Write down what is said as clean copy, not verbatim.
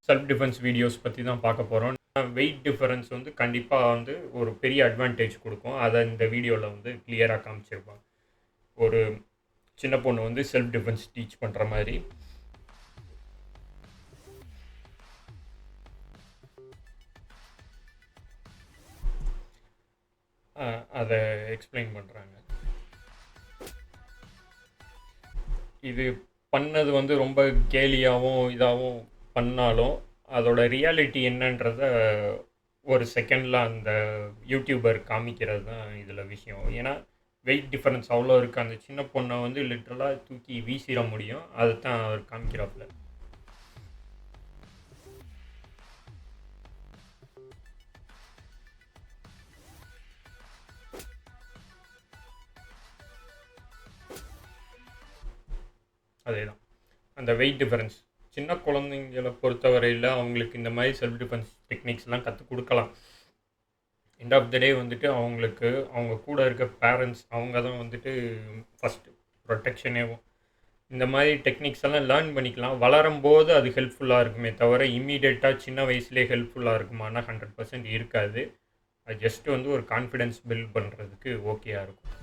Self defence videos பற்றி தான் பார்க்க போகிறோம். வெயிட் டிஃபரன்ஸ் வந்து கண்டிப்பாக வந்து ஒரு பெரிய அட்வான்டேஜ் கொடுக்கும். அதை இந்த வீடியோவில் வந்து கிளியராக காமிச்சிருப்பாங்க. ஒரு சின்ன பொண்ணு வந்து செல்ஃப் டிஃபென்ஸ் டீச் பண்ணுற மாதிரி. அதை எக்ஸ்பிளைன் பண்ணுறாங்க. இது பண்ணது வந்து ரொம்ப கேலியாகவும் இதாகவும் பண்ணாலும் அதோட ரியாலிட்டி என்னன்றத ஒரு செகண்டில் அந்த யூடியூபர் காமிக்கிறது தான் இதில் விஷயம். ஏன்னா வெயிட் டிஃபரன்ஸ் அவ்வளோ இருக்குது. அந்த சின்ன பொண்ணை வந்து லிட்ரலாக தூக்கி வீசிட முடியும். அதை தான் அவர் காமிக்கிறாப்புல. அதே தான் அந்த வெயிட் டிஃபரன்ஸ். சின்ன குழந்தைங்களை பொறுத்தவரையில் அவங்களுக்கு இந்த மாதிரி செல்ஃப் டிஃபென்ஸ் டெக்னிக்ஸ்லாம் கற்றுக் கொடுக்கலாம். எண்ட் ஆஃப் த டே வந்துட்டு அவங்களுக்கு அவங்க கூட இருக்க பேரண்ட்ஸ் அவங்க தான் வந்துட்டு ஃபஸ்ட்டு ப்ரொடெக்ஷனேவும். இந்த மாதிரி டெக்னிக்ஸ் எல்லாம் லேர்ன் பண்ணிக்கலாம். வளரும்போது அது ஹெல்ப்ஃபுல்லாக இருக்குமே தவிர இம்மீடியட்டாக சின்ன வயசுலேயே ஹெல்ப்ஃபுல்லாக இருக்குமானா 100% இருக்காது. அது ஜஸ்ட்டு வந்து ஒரு கான்ஃபிடென்ஸ் பில்ட் பண்ணுறதுக்கு ஓகேயாக இருக்கும்.